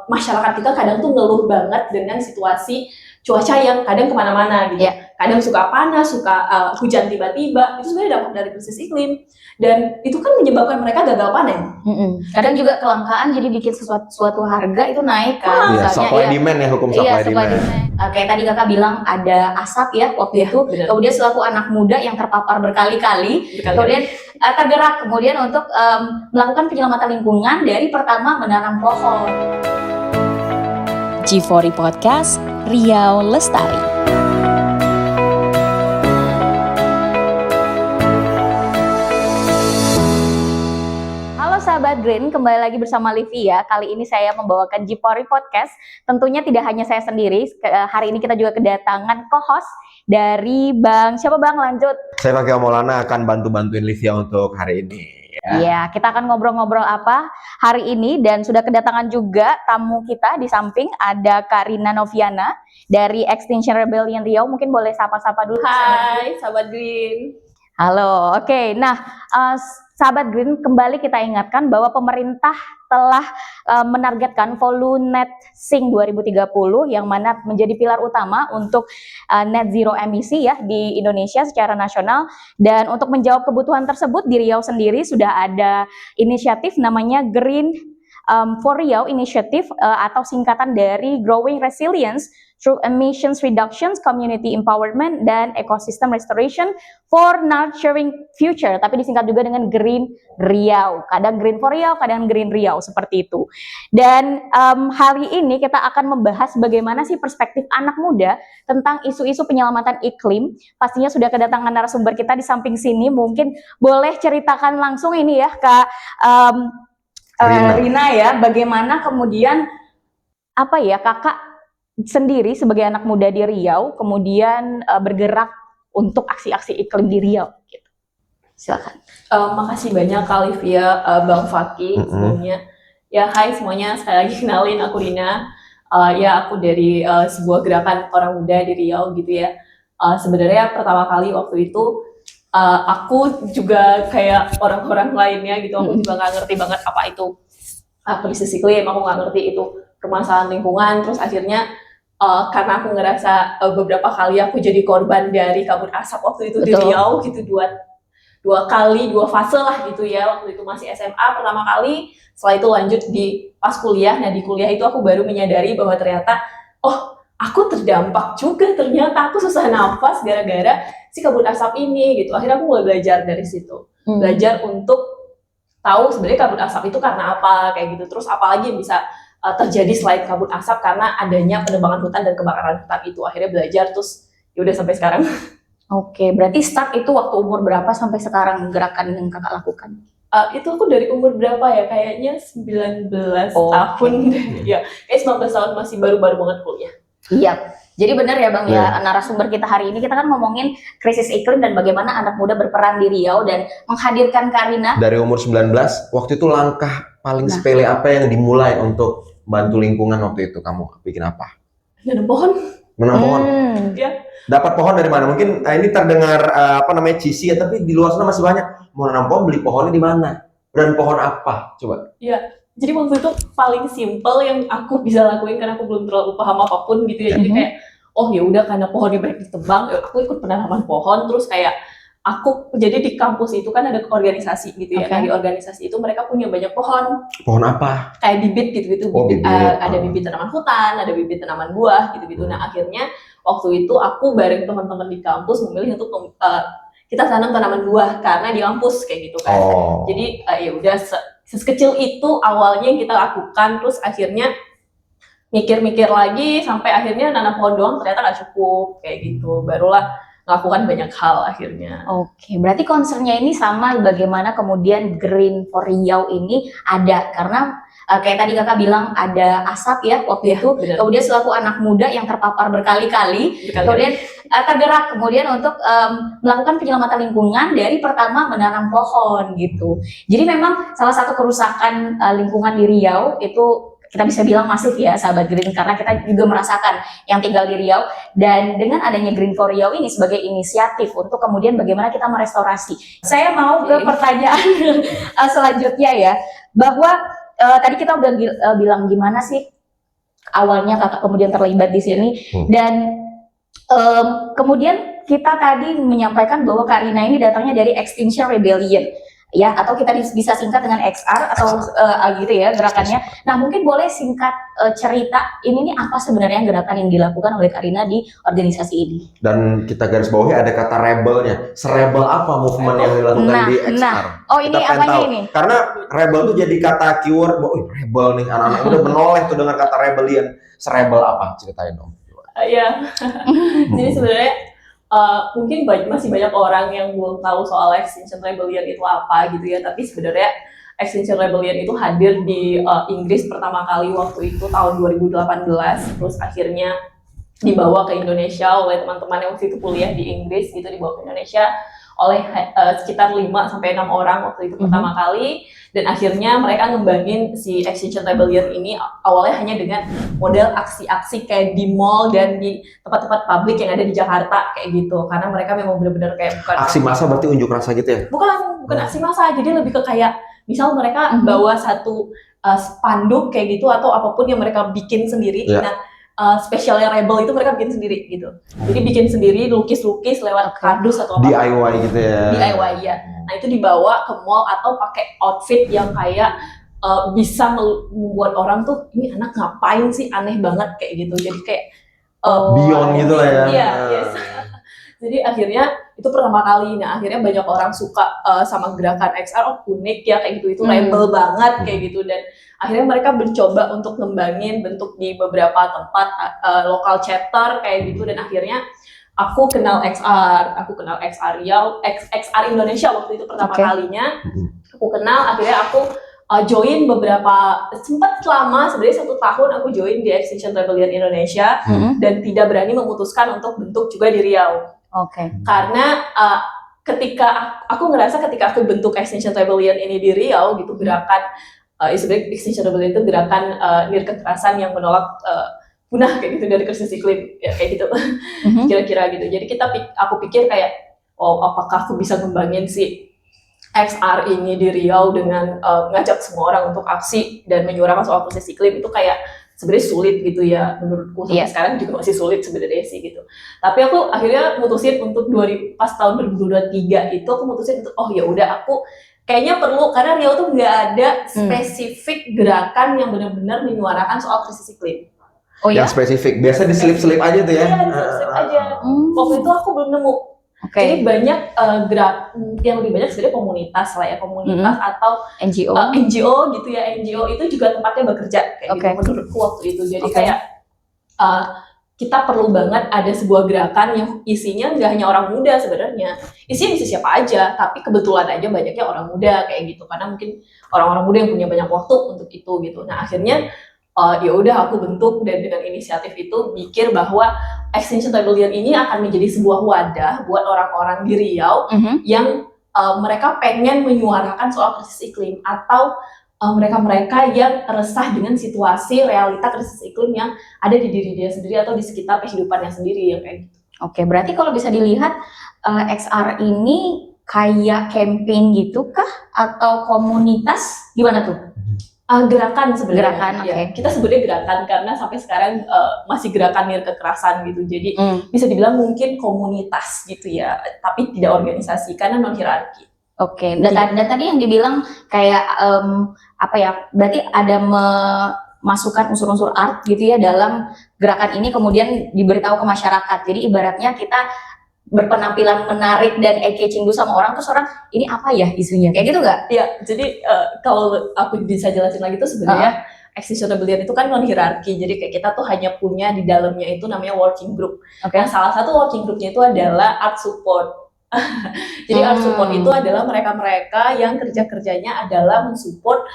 masyarakat kita kadang tuh ngeluh banget dengan situasi cuaca yang kadang kemana-mana gitu. Kadang suka panas, suka hujan tiba-tiba, itu sebenarnya dampak dari krisis iklim. Dan itu kan menyebabkan mereka gagal panen. Kadang juga kelangkaan, jadi bikin suatu harga itu naik kan. Iya, supply demand ya, hukum supply demand. Kayak tadi kakak bilang ada asap ya waktu itu. Bener. Kemudian selaku anak muda yang terpapar berkali-kali. Kemudian tergerak kemudian untuk melakukan penyelamatan lingkungan dari pertama menanam pohon. G4 Podcast, Riau Lestari. Sahabat Green, kembali lagi bersama Livia. Kali ini saya membawakan G4 Podcast. Tentunya tidak hanya saya sendiri. Hari ini kita juga kedatangan co-host dari Bang. Siapa Bang? Lanjut. Saya Fakih Maulana akan bantuin Livia untuk hari ini. Iya, kita akan ngobrol-ngobrol apa hari ini, dan sudah kedatangan juga tamu kita di samping ada Kak Rina Noviana dari Extinction Rebellion Riau. Mungkin boleh sapa-sapa dulu. Hai, sahabat Green. Halo, oke. Nah, sahabat Green, kembali kita ingatkan bahwa pemerintah telah menargetkan Volunet Sink 2030 yang mana menjadi pilar utama untuk net zero emisi ya di Indonesia secara nasional. Dan untuk menjawab kebutuhan tersebut di Riau sendiri sudah ada inisiatif namanya Green for Riau Initiative atau singkatan dari Growing Resilience through Emissions Reductions, Community Empowerment, dan Ecosystem Restoration for Nurturing Future. Tapi disingkat juga dengan Green Riau. Kadang Green for Riau, kadang Green Riau, seperti itu. Dan hari ini kita akan membahas bagaimana sih perspektif anak muda tentang isu-isu penyelamatan iklim. Pastinya sudah kedatangan narasumber kita di samping sini. Mungkin boleh ceritakan langsung ini ya Kak Rina ya, bagaimana kemudian apa ya kakak sendiri sebagai anak muda di Riau kemudian bergerak untuk aksi-aksi iklim di Riau gitu. Silakan. Makasih banyak Kak Livia, Bang Fakih sebelumnya. Ya hai semuanya, sekali lagi kenalin aku Rina. Ya aku dari sebuah gerakan orang muda di Riau gitu ya. Sebenarnya pertama kali waktu itu aku juga kayak orang-orang lainnya gitu, aku juga nggak ngerti banget apa itu krisis iklim, aku nggak ngerti itu permasalahan lingkungan. Terus akhirnya karena aku ngerasa beberapa kali aku jadi korban dari kabut asap waktu itu. Betul. Di Riau gitu, dua fase lah gitu ya. Waktu itu masih SMA pertama kali, setelah itu lanjut di pas kuliah. Nah di kuliah itu aku baru menyadari bahwa ternyata aku terdampak juga, ternyata aku susah nafas gara-gara si kabut asap ini gitu. Akhirnya aku mulai belajar dari situ, belajar untuk tahu sebenarnya kabut asap itu karena apa kayak gitu. Terus apalagi yang bisa terjadi selain kabut asap karena adanya penebangan hutan dan kebakaran hutan itu. Akhirnya belajar, terus ya udah sampai sekarang. Oke, berarti start itu waktu umur berapa sampai sekarang gerakan yang kakak lakukan? Itu aku dari umur berapa ya? Kayaknya 19 tahun ya. Kayak 19 tahun, masih baru-baru banget kuliah. Iya, jadi benar ya Bang ya, narasumber kita hari ini kita kan ngomongin krisis iklim dan bagaimana anak muda berperan di Riau dan menghadirkan Karina. Dari umur 19, waktu itu langkah paling sepele apa yang dimulai untuk bantu lingkungan waktu itu? Kamu bikin apa? Nanam pohon. Menanam pohon? Ya. Dapat pohon dari mana? Mungkin ini terdengar cheesy ya, tapi di luar sana masih banyak. Mau nanam pohon, beli pohonnya di mana? Dan pohon apa? Coba. Iya. Jadi waktu itu paling simple yang aku bisa lakuin karena aku belum terlalu paham apapun gitu ya. Jadi kayak ya udah karena pohonnya banyak ditebang, aku ikut penanaman pohon. Terus kayak aku jadi di kampus itu kan ada organisasi gitu ya. Nah di organisasi itu mereka punya banyak pohon. Pohon apa? Kayak bibit gitu-gitu. Ada bibit tanaman hutan, ada bibit tanaman buah gitu-gitu. Nah akhirnya waktu itu aku bareng teman-teman di kampus memilih untuk kita tanam tanaman buah karena di kampus kayak gitu kan. Jadi ya udah sekecil itu awalnya yang kita lakukan. Terus akhirnya mikir-mikir lagi sampai akhirnya nanam pohon doang ternyata nggak cukup kayak gitu, barulah melakukan banyak hal akhirnya. Oke, berarti concernnya ini sama bagaimana kemudian Green for Riau ini ada karena kayak tadi kakak bilang ada asap ya waktu itu. Bener. Kemudian selaku anak muda yang terpapar berkali-kali. Kemudian tergerak kemudian untuk melakukan penyelamatan lingkungan dari pertama menanam pohon gitu. Jadi memang salah satu kerusakan lingkungan di Riau itu kita bisa bilang masif ya sahabat Green, karena kita juga merasakan yang tinggal di Riau. Dan dengan adanya Green for Riau ini sebagai inisiatif untuk kemudian bagaimana kita merestorasi. Saya mau ke pertanyaan selanjutnya ya, bahwa tadi kita udah bilang gimana sih awalnya kakak kemudian terlibat di sini dan kemudian kita tadi menyampaikan bahwa Kak Rina ini datangnya dari Extinction Rebellion ya, atau kita bisa singkat dengan XR atau gitu ya gerakannya. Nah mungkin boleh singkat cerita ini nih apa sebenarnya gerakan yang dilakukan oleh Kak Rina di organisasi ini. Dan kita garis bawahi ada kata rebelnya. Serebel apa movement yang dilakukan di XR? Oh ini apanya ini? Karena rebel tuh jadi kata keyword, rebel nih anak-anak udah menoleh tuh dengan kata rebellion. Serebel apa? Ceritain dong. Ya, jadi sebenarnya mungkin masih banyak orang yang belum tahu soal Extinction Rebellion itu apa gitu ya, tapi sebenarnya Extinction Rebellion itu hadir di Inggris pertama kali waktu itu tahun 2018, terus akhirnya dibawa ke Indonesia oleh teman-teman yang waktu itu kuliah di Inggris gitu, dibawa ke Indonesia oleh sekitar 5-6 orang waktu itu pertama kali, dan akhirnya mereka ngembangin si Extinction Rebellion ini awalnya hanya dengan model aksi-aksi kayak di mall dan di tempat-tempat publik yang ada di Jakarta kayak gitu, karena mereka memang benar-benar kayak bukan aksi massa, berarti unjuk rasa gitu ya? Bukan aksi massa, jadi lebih ke kayak misal mereka bawa satu spanduk kayak gitu atau apapun yang mereka bikin sendiri. Nah spesialnya Rebel itu mereka bikin sendiri gitu. Jadi bikin sendiri, lukis-lukis lewat kardus atau apa. DIY gitu ya. DIY ya. Nah itu dibawa ke mall atau pakai outfit yang kayak bisa membuat orang tuh ini anak ngapain sih, aneh banget kayak gitu. Jadi kayak beyond gitu lah ya. Iya, yes. Jadi akhirnya itu pertama kali. Nah akhirnya banyak orang suka sama gerakan XR, unik ya kayak gitu, itu rebel banget kayak gitu, dan akhirnya mereka mencoba untuk ngembangin bentuk di beberapa tempat lokal chapter kayak gitu, dan akhirnya aku kenal XR Riau, XR Indonesia waktu itu pertama kalinya aku kenal. Akhirnya aku join beberapa, sempat lama sebenarnya 1 tahun aku join di Extinction Rebellion Indonesia dan tidak berani memutuskan untuk bentuk juga di Riau. Karena ketika aku ngerasa ketika aku bentuk Extinction Rebellion ini di Riau gitu, gerakan sebenarnya Extinction Rebellion itu gerakan kekerasan yang menolak punah kayak gitu dari krisis iklim ya kayak gitu kira-kira gitu. Jadi aku pikir kayak apakah aku bisa ngembangin si XR ini di Riau dengan ngajak semua orang untuk aksi dan menyuarakan soal krisis iklim, itu kayak sebenarnya sulit gitu ya menurutku, sampai sekarang juga masih sulit sebenarnya sih gitu. Tapi aku akhirnya mutusin untuk pas tahun 2023 itu aku mutusin untuk ya udah aku kayaknya perlu, karena Riau tuh nggak ada spesifik gerakan yang benar-benar menyuarakan soal krisis iklim. Yang spesifik, biasa diselip-selip aja tuh ya? Iya, diselip aja. Waktu itu aku belum nemu. Jadi banyak yang lebih banyak sebenarnya komunitas lah ya, komunitas atau NGO gitu ya. NGO itu juga tempatnya bekerja kayak gitu menurutku waktu itu. Jadi kayak kita perlu banget ada sebuah gerakan yang isinya nggak hanya orang muda sebenarnya, isinya bisa siapa aja, tapi kebetulan aja banyaknya orang muda kayak gitu, karena mungkin orang-orang muda yang punya banyak waktu untuk itu gitu. Nah akhirnya ya udah aku bentuk, dan dengan inisiatif itu pikir bahwa Extinction Rebellion ini akan menjadi sebuah wadah buat orang-orang di Riau yang mereka pengen menyuarakan soal krisis iklim, atau mereka-mereka yang resah dengan situasi realita krisis iklim yang ada di diri dia sendiri atau di sekitar kehidupannya sendiri ya kayak gitu. Berarti kalau bisa dilihat XR ini kayak campaign gitu kah atau komunitas, gimana tuh? Gerakan sebenarnya. Gerakan, kita sebutnya gerakan karena sampai sekarang masih gerakan kekerasan gitu. Jadi bisa dibilang mungkin komunitas gitu ya, tapi tidak organisasi karena non hierarki. Dan tadi yang dibilang kayak berarti ada memasukkan unsur-unsur art gitu ya dalam gerakan ini, kemudian diberitahu ke masyarakat. Jadi ibaratnya kita berpenampilan menarik dan eye-catching dulu sama orang, terus orang ini apa ya isunya, kayak gitu nggak? Iya, jadi kalau aku bisa jelasin lagi tuh sebenarnya Extinction Rebellion itu kan non hierarki, jadi kayak kita tuh hanya punya di dalamnya itu namanya working group. Nah, salah satu working groupnya itu adalah art support. Jadi art support itu adalah mereka-mereka yang kerja-kerjanya adalah mensupport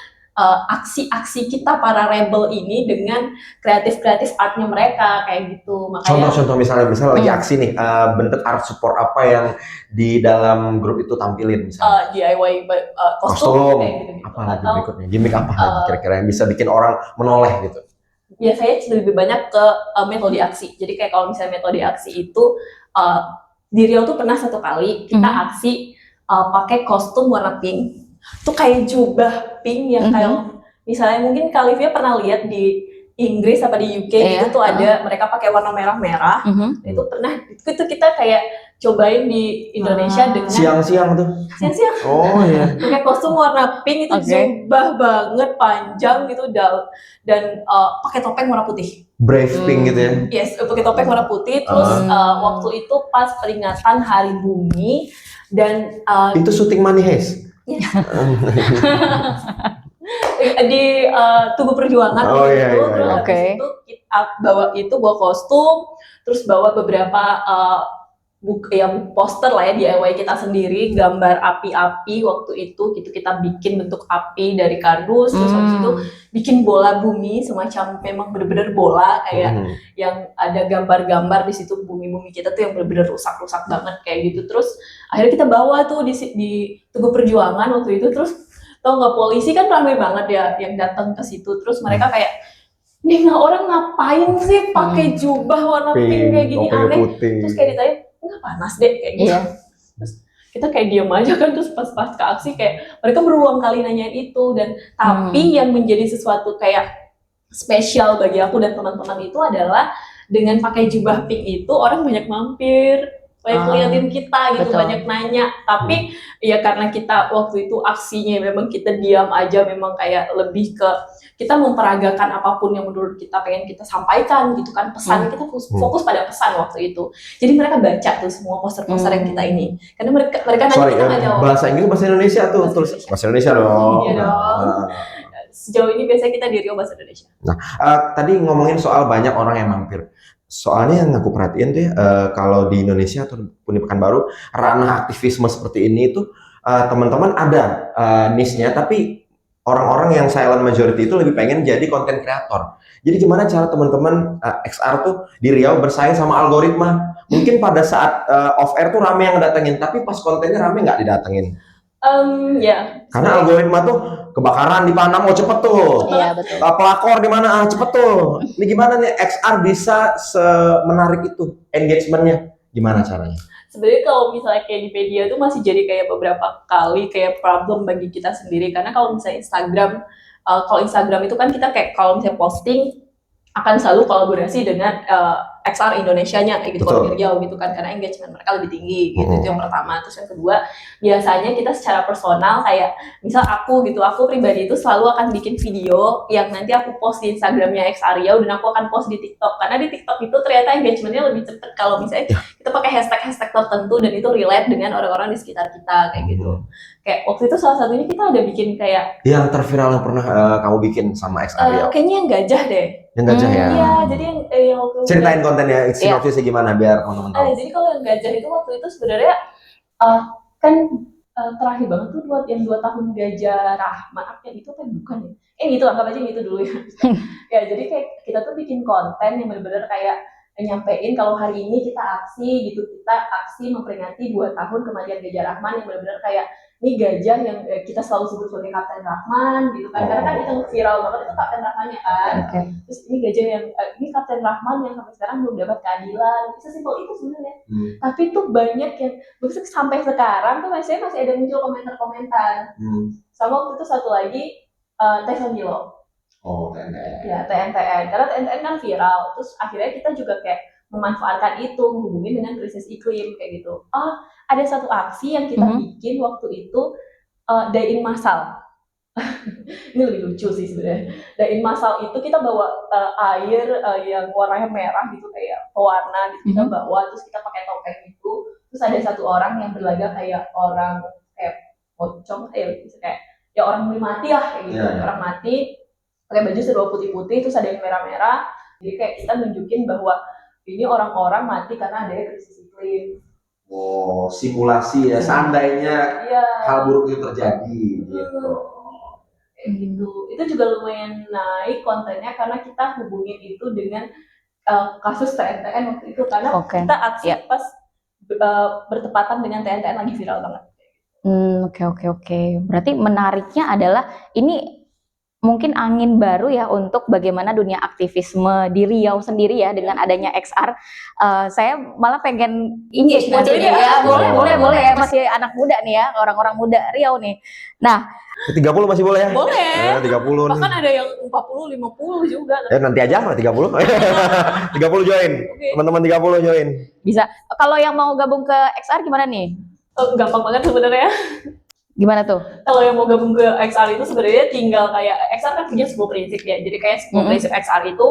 aksi-aksi kita para rebel ini dengan kreatif artnya mereka kayak gitu. Makanya contoh misalnya lagi aksi nih, bentuk art support apa yang di dalam grup itu tampilin misalnya? DIY kostum kayak gitu. Apa lagi berikutnya? Gimmick apa kira-kira yang bisa bikin orang menoleh gitu? Biasanya lebih banyak ke metode aksi. Jadi kayak kalau misalnya metode aksi itu di Riau tuh pernah satu kali kita aksi pakai kostum warna pink. Tuh kayak jubah pink yang kayak misalnya mungkin Kalivia pernah lihat di Inggris apa di UK Iya, itu tuh ada mereka pakai warna merah-merah. Itu pernah itu kita kayak cobain di Indonesia dengan Siang-siang tuh. siang-siang Oh iya. pakai kostum warna pink itu jubah banget panjang gitu dan pakai topeng warna putih. Brave pink gitu ya. Yes, pakai topeng warna putih terus waktu itu pas peringatan Hari Bumi dan Itu syuting Money Heist. yes. Di Tugu Perjuangan Oh, waktu iya, itu iya, terus iya. habis itu kita bawa kostum terus bawa beberapa yang poster lah ya DIY kita sendiri gambar api-api waktu itu gitu kita bikin bentuk api dari kardus terus habis itu bikin bola bumi semacam memang bener-bener bola kayak yang ada gambar-gambar di situ bumi-bumi kita tuh yang bener-bener rusak-rusak banget kayak gitu terus akhirnya kita bawa tuh di Tugu Perjuangan waktu itu terus tau nggak polisi kan ramai banget ya yang datang ke situ terus mereka kayak nih orang ngapain sih pakai jubah warna pink kayak gini aneh terus kayak ditanya nggak panas deh kayak gitu terus kita kayak diam aja kan terus pas ke aksi kayak mereka berulang kali nanyain itu dan tapi yang menjadi sesuatu kayak spesial bagi aku dan teman-teman itu adalah dengan pakai jubah pink itu orang banyak mampir banyak liatin kita gitu, banyak nanya tapi ya karena kita waktu itu aksinya memang kita diam aja memang kayak lebih ke kita memperagakan apapun yang menurut kita pengen kita sampaikan gitu kan pesan kita fokus pada pesan waktu itu jadi mereka baca tuh semua poster-poster yang kita ini karena mereka nanya kita nggak jawab bahasa Inggris bahasa Indonesia tuh bahasa Indonesia dong. Iya dong. Sejauh ini biasanya kita di Rio bahasa Indonesia. Nah, tadi ngomongin soal banyak orang yang mampir. Soalnya yang aku perhatiin tuh ya, kalau di Indonesia ataupun di Pekanbaru, ranah aktivisme seperti ini tuh teman-teman ada niche-nya, tapi orang-orang yang silent majority itu lebih pengen jadi content creator. Jadi gimana cara teman-teman XR tuh di Riau bersaing sama algoritma? Mungkin pada saat off air tuh rame yang datengin, tapi pas kontennya rame nggak didatengin. Ya. Karena algoritma tuh kebakaran di Panama, oh cepet tuh. Iya betul. Pelakor di mana, cepet tuh. Ini gimana nih XR bisa semenarik itu engagementnya? Gimana caranya? Sebenarnya kalau misalnya kayak di media tuh masih jadi kayak beberapa kali kayak problem bagi kita sendiri karena kalau misalnya Instagram itu kan kita kayak kalau misalnya posting akan selalu kolaborasi dengan XR Indonesianya kayak gitu kalau Riau gitu kan karena engagement mereka lebih tinggi gitu itu yang pertama terus yang kedua biasanya kita secara personal kayak misal aku pribadi itu selalu akan bikin video yang nanti aku post di Instagramnya XR Riau dan aku akan post di TikTok karena di TikTok itu ternyata engagementnya lebih cepet kalau misalnya kita pakai hashtag tertentu dan itu relate dengan orang-orang di sekitar kita kayak gitu kayak waktu itu salah satunya kita ada bikin kayak yang terviral yang pernah kamu bikin sama XR Riau kayaknya yang gajah deh yang gajah ya? Iya, jadi yang waktu ceritain kontennya, sinopsisnya gimana biar teman-teman tahu. Jadi kalau yang gajah itu waktu itu sebenarnya kan terakhir banget tuh buat yang 2 tahun Gajah Rahma, yang itu apa bukan ya? Gitu anggap aja yang itu dulu ya. Ya jadi kayak kita tuh bikin konten yang benar-benar kayak nyampein kalau hari ini kita aksi memperingati 2 tahun kematian Gajah Rahman yang benar-benar kayak ini gajah yang kita selalu sebut sebagai Kapten Rahman gitu kan karena kan itu viral banget itu Kapten Rahmannya kan terus ini gajah yang ini Kapten Rahman yang sampai sekarang belum dapat keadilan sesimpel itu sebenarnya tapi tuh banyak yang maksudnya sampai sekarang tuh masih ada muncul komentar-komentar sama waktu itu satu lagi Tyson Milo ya TNTN karena TNTN kan viral terus akhirnya kita juga kayak memanfaatkan itu menghubungi dengan krisis iklim kayak gitu ada satu aksi yang kita bikin waktu itu dine massal ini lebih lucu sih sebenarnya dine massal itu kita bawa air yang warnanya merah gitu kayak pewarna gitu kita bawa terus kita pakai topeng itu terus ada satu orang yang berlagak kayak orang kayak pocong kayak ya orang mati lah kayak gitu orang mati pakai baju serba putih-putih terus ada yang merah-merah jadi kayak kita nunjukin bahwa ini orang-orang mati karena ada krisis iklim. Oh, simulasi ya, seandainya hal buruk itu terjadi gitu. Gitu. Itu juga lumayan naik kontennya karena kita hubungin itu dengan kasus TNTN waktu itu karena kita aksi pas bertepatan dengan TNTN lagi viral banget. Oke. Berarti menariknya adalah ini mungkin angin baru ya untuk bagaimana dunia aktivisme di Riau sendiri ya dengan adanya XR. Saya malah pengen boleh ya masih anak muda nih ya orang-orang muda Riau nih. Nah 30 masih boleh ya? Boleh. 30 nih. Bahkan ada yang 40, 50 juga. Ya nanti aja lah 30. 30 join. Oke. Teman-teman 30 join. Bisa. Kalau yang mau gabung ke XR gimana nih? Gampang banget sebenarnya. Gimana tuh? Kalau yang mau gabung ke XR itu sebenarnya tinggal kayak XR kan punya 10 prinsip ya. Jadi kayak 10 prinsip XR itu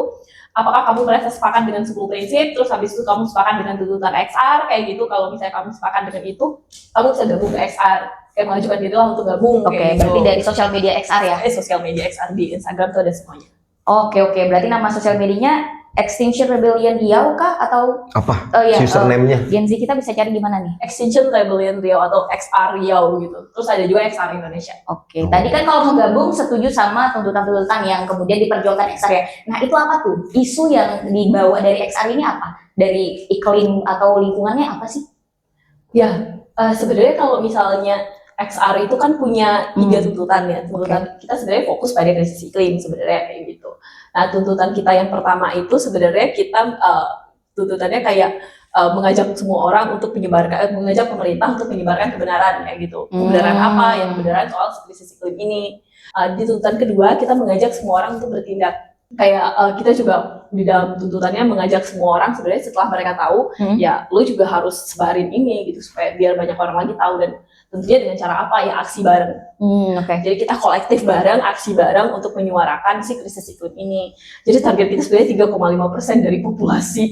apakah kamu merasa sepakat dengan 10 prinsip, terus habis itu kamu sepakat dengan tuntutan XR kayak gitu. Kalau misalnya kamu sepakat dengan itu, kamu bisa gabung ke XR. Kayak mengajukan diri lah untuk gabung. Oke, kayak berarti gitu. dari sosial media XR ya? Sosial media XR di Instagram tuh ada semuanya. Oke, berarti nama sosial medianya Extinction Rebellion Riau kah atau Apa? ya, Username-nya? Gen Z kita bisa cari di mana nih? Extinction Rebellion Riau atau XR Riau gitu. Terus ada juga XR Indonesia. Oke, tadi kan kalau mau gabung setuju sama tuntutan-tuntutan yang kemudian diperjuangkan XR ya. Nah, itu apa tuh? Isu yang dibawa dari XR ini apa? Dari iklim atau lingkungannya apa sih? Ya, sebenarnya kalau misalnya XR itu kan punya 3 tuntutan ya. Tuntutan kita sebenarnya fokus pada krisis iklim sebenarnya kayak gitu. Nah, tuntutan kita yang pertama itu sebenarnya kita tuntutannya kayak mengajak semua orang untuk mengajak pemerintah untuk menyebarkan kebenaran kayak gitu. Kebenaran apa? Yang kebenaran soal krisis iklim ini. Di tuntutan kedua kita mengajak semua orang untuk bertindak. Kayak kita juga di dalam tuntutannya mengajak semua orang sebenarnya setelah mereka tahu ya lu juga harus sebarin ini gitu supaya biar banyak orang lagi tahu, dan tentunya dengan cara apa ya, aksi bareng. Jadi kita kolektif bareng, aksi bareng untuk menyuarakan si krisis iklim ini. Jadi target kita sebenarnya 3,5% dari populasi.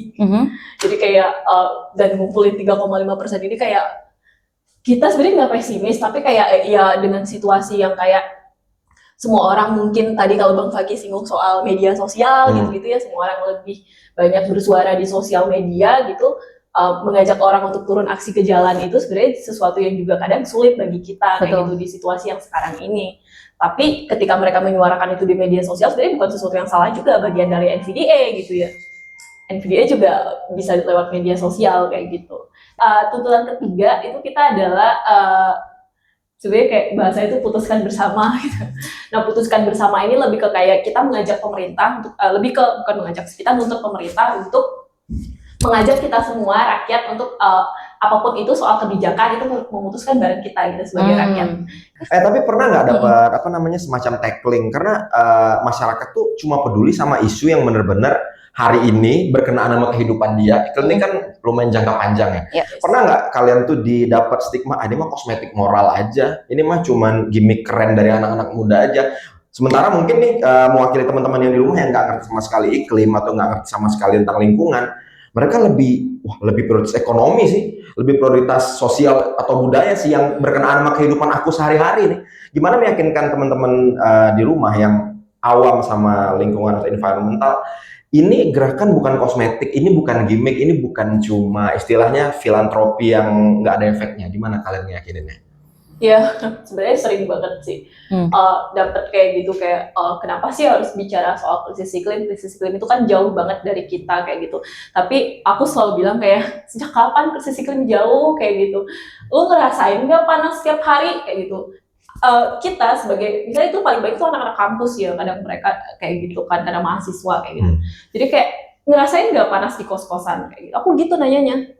Jadi kayak dan ngumpulin 3,5% ini kayak kita sebenarnya nggak pesimis, tapi kayak ya dengan situasi yang kayak semua orang mungkin tadi kalau Bang Fakih singgung soal media sosial gitu-gitu ya, semua orang lebih banyak bersuara di sosial media gitu, mengajak orang untuk turun aksi ke jalan itu sebenarnya sesuatu yang juga kadang sulit bagi kita kayak gitu di situasi yang sekarang ini. Tapi ketika mereka menyuarakan itu di media sosial sebenarnya bukan sesuatu yang salah juga, bagian dari NVDA gitu ya. NVDA juga bisa lewat media sosial kayak gitu. Tuntutan ketiga itu kita adalah sebenarnya kayak bahasa itu putuskan bersama gitu. Nah, putuskan bersama ini lebih ke kayak kita mengajak pemerintah untuk lebih ke bukan mengajak, kita nuntut pemerintah untuk mengajak kita semua rakyat untuk apapun itu soal kebijakan itu memutuskan bareng kita gitu sebagai rakyat. Tapi pernah nggak dapat apa namanya semacam tackling karena masyarakat tuh cuma peduli sama isu yang benar-benar hari ini berkenaan sama kehidupan dia. Ini kan lumayan jangka panjang ya. Pernah nggak kalian tuh didapat stigma, ini mah kosmetik moral aja, ini mah cuman gimmick keren dari anak-anak muda aja. Sementara mungkin nih mewakili teman-teman yang di rumah yang nggak ngerti sama sekali iklim atau nggak ngerti sama sekali tentang lingkungan, mereka lebih prioritas ekonomi sih, lebih prioritas sosial atau budaya sih yang berkenaan sama kehidupan aku sehari-hari nih. Gimana meyakinkan teman-teman di rumah yang awam sama lingkungan atau environmental, ini gerakan bukan kosmetik, ini bukan gimmick, ini bukan cuma istilahnya filantropi yang nggak ada efeknya. Gimana kalian meyakininnya? Ya, sebenarnya sering banget sih dapat kayak gitu, kayak kenapa sih harus bicara soal krisis iklim? Krisis iklim itu kan jauh banget dari kita kayak gitu. Tapi aku selalu bilang kayak sejak kapan krisis iklim jauh kayak gitu? Lu ngerasain nggak panas setiap hari kayak gitu? Kita sebagai misalnya itu paling baik itu anak-anak kampus ya, kadang mereka kayak gitu kan, karena mahasiswa kayak gitu. Jadi kayak ngerasain nggak panas di kos-kosan kayak gitu? Aku gitu nanyanya.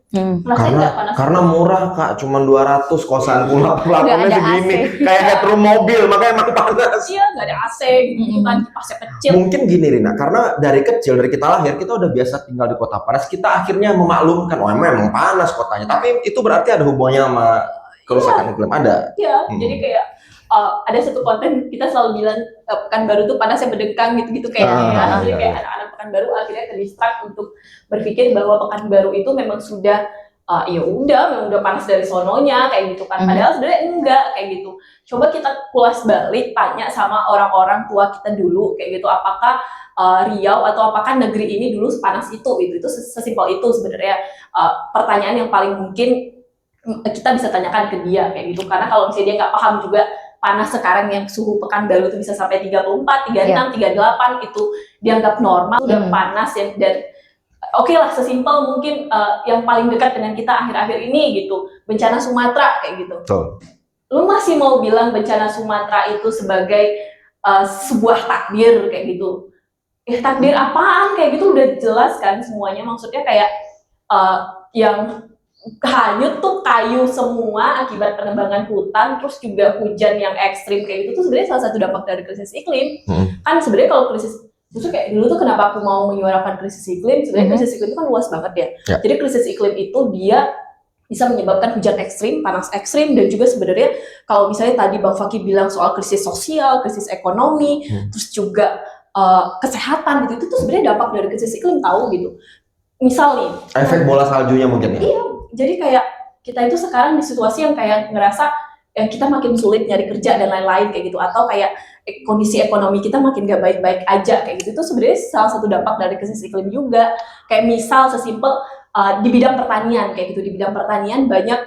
Karena murah Kak, cuma 200 kosan plafonnya segini, kayak headroom mobil, makanya emang panas. Iya, nggak ada AC gitu kan, kipasnya kecil. Mungkin gini Rina, karena dari kecil, dari kita lahir, kita udah biasa tinggal di kota panas, kita akhirnya memaklumkan, oh memang panas kotanya, tapi itu berarti ada hubungannya sama kerusakan iklim, ada. Iya, jadi kayak ada satu konten kita selalu bilang Pekanbaru tuh panasnya berdengkang gitu-gitu kayak jadi kayak anak-anak Pekanbaru akhirnya terdistract untuk berpikir bahwa Pekanbaru itu memang sudah memang udah panas dari sononya kayak gitu kan, padahal sebenarnya enggak kayak gitu. Coba kita kulas balik, tanya sama orang-orang tua kita dulu kayak gitu, apakah Riau atau apakah negeri ini dulu sepanas itu sesimpel itu sebenarnya. Pertanyaan yang paling mungkin kita bisa tanyakan ke dia kayak gitu, karena kalau misalnya dia nggak paham juga panas sekarang yang suhu Pekanbaru itu bisa sampai 34, 36, 38 itu dianggap normal, udah panas ya. Dan oke lah, sesimpel mungkin yang paling dekat dengan kita akhir-akhir ini gitu, bencana Sumatera kayak gitu. Lu masih mau bilang bencana Sumatera itu sebagai sebuah takdir kayak gitu? Takdir apaan kayak gitu, udah jelas kan semuanya, maksudnya kayak yang hanyut tuh kayu semua akibat penebangan hutan, terus juga hujan yang ekstrim kayak gitu tuh sebenarnya salah satu dampak dari krisis iklim. Kan sebenarnya kalau krisis itu kayak dulu tuh kenapa aku mau menyuarakan krisis iklim, sebenarnya krisis iklim itu kan luas banget ya. Jadi krisis iklim itu dia bisa menyebabkan hujan ekstrim, panas ekstrim, dan juga sebenarnya kalau misalnya tadi Bang Fakih bilang soal krisis sosial, krisis ekonomi, terus juga kesehatan gitu, itu tuh sebenarnya dampak dari krisis iklim tahu gitu. Misal nih, efek bola saljunya mungkin ya. Iya, jadi kayak kita itu sekarang di situasi yang kayak ngerasa kita makin sulit nyari kerja dan lain-lain kayak gitu, atau kayak kondisi ekonomi kita makin gak baik-baik aja kayak gitu. Itu sebenarnya salah satu dampak dari krisis iklim juga. Kayak misal sesimpel di bidang pertanian kayak gitu, di bidang pertanian banyak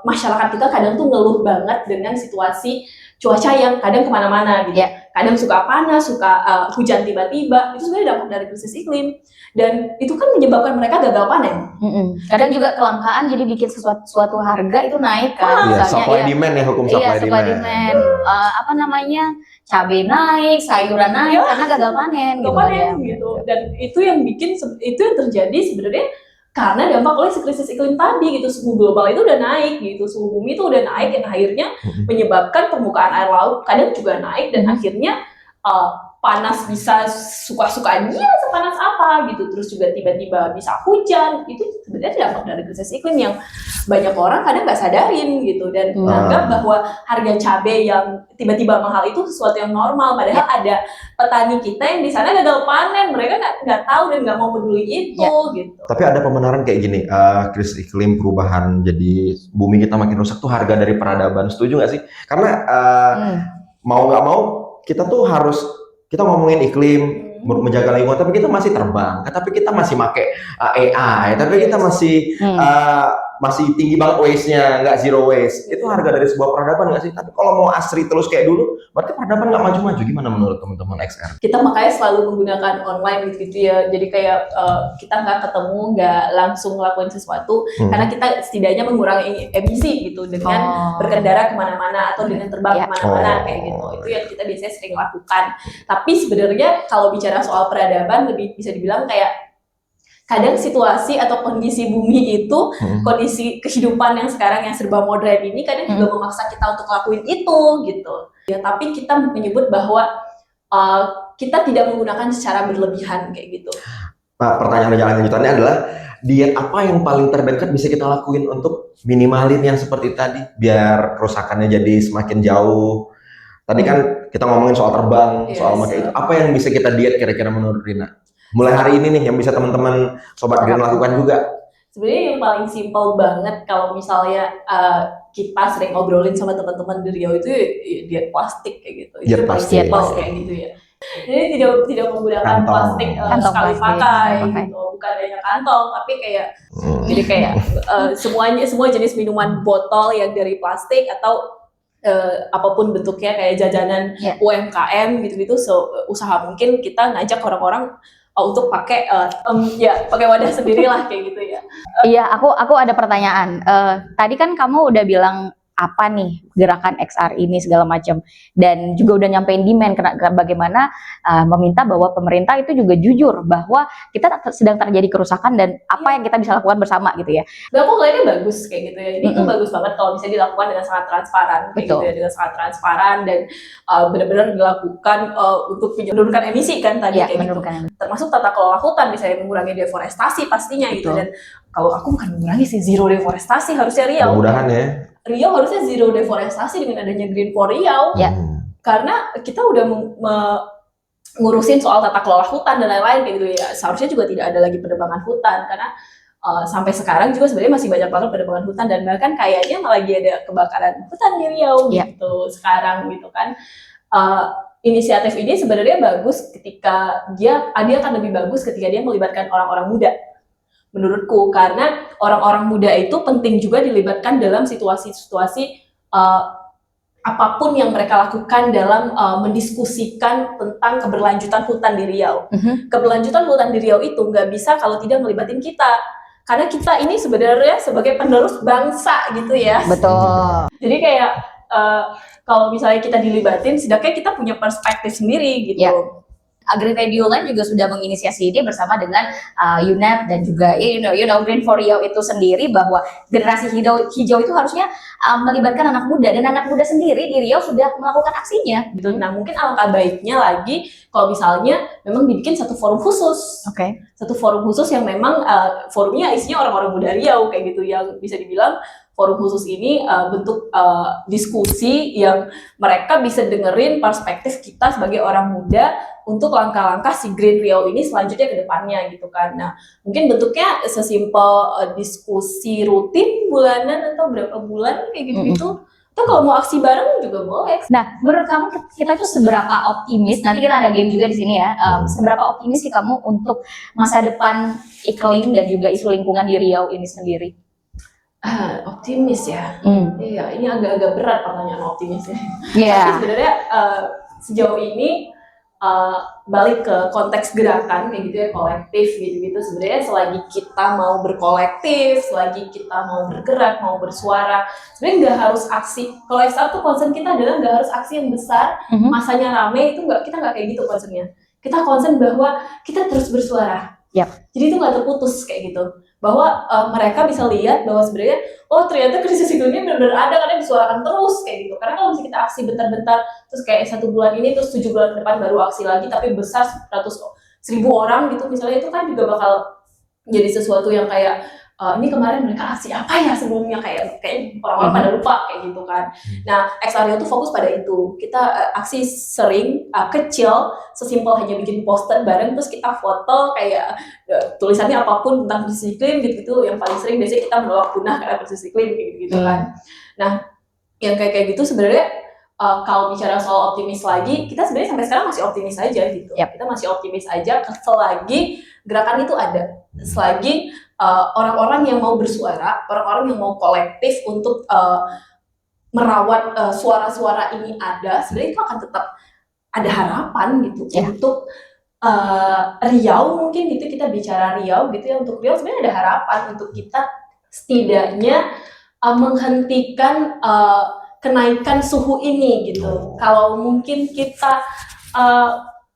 masyarakat kita kadang tuh ngeluh banget dengan situasi cuaca yang kadang kemana-mana gitu. Kadang suka panas, suka hujan tiba-tiba, itu sebenarnya dampak dari krisis iklim. Dan itu kan menyebabkan mereka gagal panen. Kadang juga kelangkaan, jadi bikin suatu harga itu naik kan. Iya, Misalnya supply demand ya, hukum supply demand. Apa namanya, cabai naik, sayuran naik karena gagal panen. Gitu. Dan itu yang bikin, itu yang terjadi sebenarnya karena dampak oleh krisis iklim tadi gitu. Suhu global itu udah naik gitu, suhu bumi itu udah naik yang akhirnya menyebabkan permukaan air laut kadang juga naik, dan akhirnya panas bisa suka-suka dia sepanas apa gitu, terus juga tiba-tiba bisa hujan. Itu sebenarnya dampak dari krisis iklim yang banyak orang kadang nggak sadarin gitu, dan menganggap bahwa harga cabai yang tiba-tiba mahal itu sesuatu yang normal, padahal ada petani kita yang di sana gagal panen, mereka nggak tahu dan nggak mau peduli itu gitu. Tapi ada pembenaran kayak gini, krisis iklim, perubahan jadi bumi kita makin rusak tuh harga dari peradaban, setuju nggak sih? Karena mau nggak mau kita tuh harus, kita ngomongin iklim, menjaga lingkungan, tapi kita masih terbang, tapi kita masih pakai AI, tapi kita masih tinggi banget waste-nya, nggak zero waste. Itu harga dari sebuah peradaban nggak sih? Tapi kalau mau asri terus kayak dulu, berarti peradaban nggak maju-maju. Gimana menurut teman-teman XR? Kita makanya selalu menggunakan online gitu ya. Jadi kayak kita nggak ketemu, nggak langsung ngelakuin sesuatu, karena kita setidaknya mengurangi emisi gitu dengan berkendara kemana-mana atau dengan terbang kemana-mana kayak gitu. Itu yang kita biasanya sering lakukan. Tapi sebenarnya kalau bicara soal peradaban, lebih bisa dibilang kayak kadang situasi atau kondisi bumi itu, kondisi kehidupan yang sekarang yang serba modern ini kadang juga memaksa kita untuk lakuin itu gitu. Ya, tapi kita menyebut bahwa kita tidak menggunakan secara berlebihan kayak gitu. Pertanyaan lanjutannya adalah, diet apa yang paling terdekat bisa kita lakuin untuk minimalin yang seperti tadi, biar kerusakannya jadi semakin jauh? Tadi kan kita ngomongin soal terbang, soal pakai itu. Apa yang bisa kita diet kira-kira menurut Rina? Mulai hari ini nih, yang bisa teman-teman Sobat Green lakukan juga. Sebenarnya yang paling simpel banget kalau misalnya kita sering ngobrolin sama teman-teman di Riau itu diet plastik kayak gitu. Itu paling simpel kayak gitu ya. Jadi tidak menggunakan plastik sekali pakai gitu. Bukan hanya kantong, tapi kayak jadi kayak semua jenis minuman botol yang dari plastik atau apapun bentuknya, kayak jajanan UMKM gitu-gitu, usaha mungkin kita ngajak orang-orang untuk pakai pakai wadah sendiri lah kayak gitu ya. Iya, aku ada pertanyaan. Tadi kan kamu udah bilang apa nih gerakan XR ini segala macam, dan juga udah nyampein demand bagaimana meminta bahwa pemerintah itu juga jujur bahwa kita sedang terjadi kerusakan dan apa yang kita bisa lakukan bersama gitu ya. Dan aku ngeliatnya bagus kayak gitu ya. Ini tuh bagus banget kalau bisa dilakukan dengan sangat transparan kayak gitu ya, dengan sangat transparan dan benar-benar dilakukan untuk menurunkan emisi kan tadi kayak gitu. Termasuk tata kelola hutan, misalnya mengurangi deforestasi pastinya gitu. Dan kalau aku bukan mengurangi sih, zero deforestasi harusnya Riau. Mudah-mudahan ya. Riau harusnya zero deforestasi dengan adanya Green for Riau. Karena kita udah ngurusin soal tata kelola hutan dan lain-lain kayak gitu ya. Seharusnya juga tidak ada lagi penebangan hutan, karena sampai sekarang juga sebenarnya masih banyak banget penebangan hutan, dan bahkan kayaknya lagi ada kebakaran hutan di Riau gitu sekarang gitu kan. Inisiatif ini sebenarnya bagus ketika dia akan lebih bagus ketika dia melibatkan orang-orang muda. Menurutku, karena orang-orang muda itu penting juga dilibatkan dalam situasi-situasi apapun yang mereka lakukan dalam mendiskusikan tentang keberlanjutan hutan di Riau. Keberlanjutan hutan di Riau itu nggak bisa kalau tidak melibatin kita, karena kita ini sebenarnya sebagai penerus bangsa gitu ya. Betul. Jadi kayak kalau misalnya kita dilibatin, setidaknya kita punya perspektif sendiri gitu. Green Radio Land juga sudah menginisiasi ini bersama dengan UNEP dan juga Green for Riau itu sendiri, bahwa generasi hijau itu harusnya melibatkan anak muda, dan anak muda sendiri di Riau sudah melakukan aksinya. Gitu. Nah, mungkin alangkah baiknya lagi kalau misalnya memang dibikin satu forum khusus. Satu forum khusus yang memang forumnya isinya orang-orang muda Riau kayak gitu, yang bisa dibilang forum khusus ini bentuk diskusi yang mereka bisa dengerin perspektif kita sebagai orang muda untuk langkah-langkah si Green Riau ini selanjutnya ke depannya gitu kan. Nah, mungkin bentuknya sesimpel diskusi rutin bulanan atau berapa bulan kayak gitu-gitu. Atau kalau mau aksi bareng juga boleh. Nah, menurut kamu kita itu seberapa optimis? Nanti kita ada game juga di sini ya. Seberapa optimis sih kamu untuk masa depan iklim dan juga isu lingkungan di Riau ini sendiri? Optimis ya. Iya, ini agak-agak berat pertanyaan optimisnya. Iya. Tapi sebenarnya sejauh ini balik ke konteks gerakan kayak gitu ya, kolektif gitu-gitu. Sebenarnya selagi kita mau berkolektif, selagi kita mau bergerak, mau bersuara, sebenarnya nggak harus aksi. Kalau SR tuh concern kita adalah nggak harus aksi yang besar, masanya rame, itu kita nggak kayak gitu concernnya. Kita concern bahwa kita terus bersuara. Jadi itu nggak terputus kayak gitu. Bahwa mereka bisa lihat bahwa sebenarnya ternyata krisis iklimnya benar-benar ada karena disuarakan terus kayak gitu. Karena kalau misalnya kita aksi bentar-bentar terus kayak 1 bulan ini terus 7 bulan ke depan baru aksi lagi tapi besar 100.000 orang gitu misalnya, itu kan juga bakal jadi sesuatu yang kayak ini kemarin mereka aksi apa ya sebelumnya, kayak orang-orang pada lupa kayak gitu kan. Nah, X-Area tuh fokus pada itu. Kita aksi sering kecil, sesimpel hanya bikin poster bareng terus kita foto kayak tulisannya apapun tentang krisis iklim gitu. Yang paling sering biasanya kita menolak punah karena krisis iklim gitu kan. Nah, yang kayak gitu sebenarnya kalau bicara soal optimis lagi, kita sebenarnya sampai sekarang masih optimis aja gitu. Kita masih optimis aja selagi gerakan itu ada, selagi orang-orang yang mau bersuara, orang-orang yang mau kolektif untuk merawat suara-suara ini ada, sebenarnya itu akan tetap ada harapan gitu untuk Riau. Mungkin gitu kita bicara Riau gitu ya, untuk Riau sebenarnya ada harapan untuk kita setidaknya menghentikan kenaikan suhu ini gitu. Kalau mungkin kita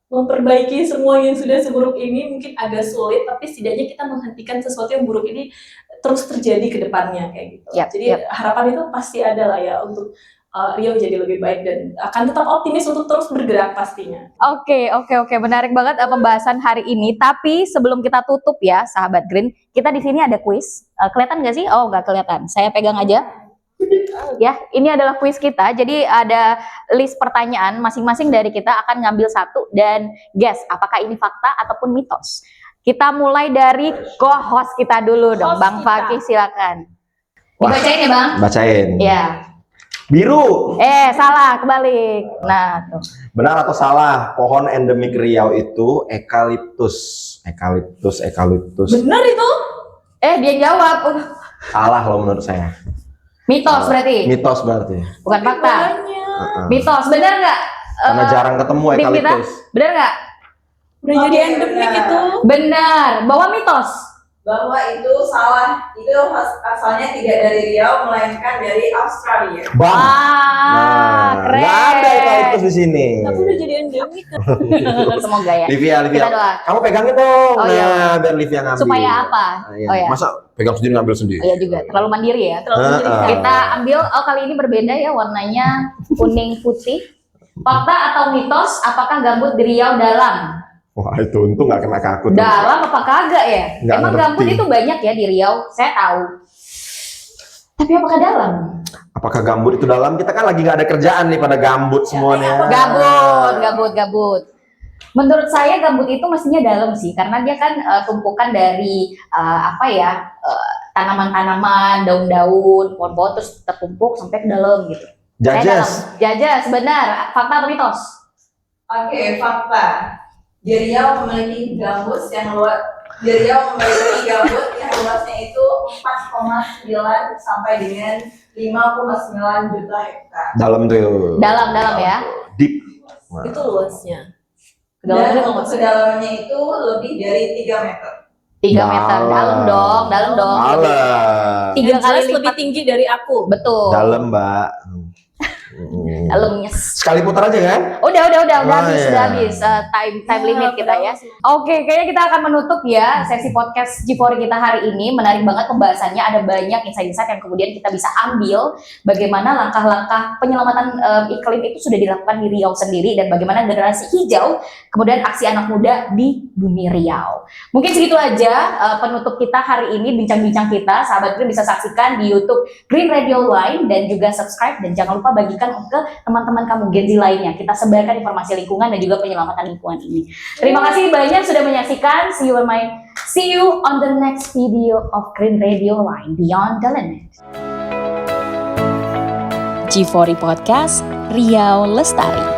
memperbaiki semua yang sudah seburuk ini mungkin agak sulit, tapi setidaknya kita menghentikan sesuatu yang buruk ini terus terjadi ke depannya kayak gitu. Jadi harapan itu pasti ada lah ya untuk Riau jadi lebih baik dan akan tetap optimis untuk terus bergerak pastinya. Oke, menarik banget pembahasan hari ini. Tapi sebelum kita tutup ya, sahabat Green, kita di sini ada kuis. Kelihatan nggak sih? Oh, nggak kelihatan. Saya pegang aja. Ya, ini adalah kuis kita. Jadi ada list pertanyaan, masing-masing dari kita akan ngambil satu dan guess apakah ini fakta ataupun mitos. Kita mulai dari co-host kita dulu dong, Bang Fakih, silakan. Dibacain ya, Bang? Bacain. Ya. Biru. Salah, kebalik. Nah, tuh. Benar atau salah? Pohon endemik Riau itu eukaliptus. Benar itu? Dia jawab. Salah loh menurut saya. Mitos berarti? Mitos berarti. Bukan fakta. Mitos, benar nggak? Karena jarang ketemu eukaliptus. Benar nggak? Udah jadi endemik itu. Benar. Bahwa mitos? Bahwa itu salah. Itu asalnya tidak dari Riau, melainkan dari Australia. Bang. Keren. Nggak ada eukaliptus di sini. Tapi udah jadi endemik. Semoga ya. Livia. Kita doa. Kamu pegangin dong. Iya. Biar Livia ngambil. Supaya apa? Iya. Masa pegang sendiri ngambil sendiri? Iya juga, terlalu mandiri ya. Kita ambil, kali ini berbeda ya, warnanya kuning putih. Fakta atau mitos, apakah gambut di Riau dalam? Wah, itu untung nggak kena ke aku. Dalam apa kagak ya? Nggak Emang ngerti. gambut itu banyak ya di Riau, saya tahu. Tapi apakah dalam? Apakah gambut itu dalam? Kita kan lagi nggak ada kerjaan nih pada gambut semuanya. Gabut. Menurut saya gambut itu mestinya dalam sih, karena dia kan tumpukan dari tanaman-tanaman, daun-daun, pohon-pohon terus tertumpuk sampai ke dalam gitu. Jajas, benar. Fakta atau mitos? Oke, fakta. Di Riau memiliki gambut yang luasnya itu 4,9 sampai dengan 5,9 juta hektar. Dalam tuh. Dalam ya. Deep. Itu luasnya. Dan untuk kedalamnya itu lebih dari 3 meter. 3 meter, dalam dong. Dalam. 3 kali lebih tinggi dari aku. Betul. Dalam, Mbak. Lemes. Sekali putar aja kan? Udah habis, iya. udah habis time limit kita ya. Oke, kayaknya kita akan menutup ya sesi podcast G4 kita hari ini. Menarik banget pembahasannya, ada banyak insight-insight yang kemudian kita bisa ambil bagaimana langkah-langkah penyelamatan iklim itu sudah dilakukan di Riau sendiri dan bagaimana generasi hijau kemudian aksi anak muda di bumi Riau. Mungkin segitu aja penutup kita hari ini, bincang-bincang kita. Sahabat Green bisa saksikan di YouTube Green Radio Line dan juga subscribe dan jangan lupa bagikan ke teman-teman kamu Gen Z lainnya. Kita sebarkan informasi lingkungan dan juga penyelamatan lingkungan ini. Terima kasih banyak sudah menyaksikan. See you on the next video of Green Radio Line Beyond the Limit. G4 Podcast Riau Lestari.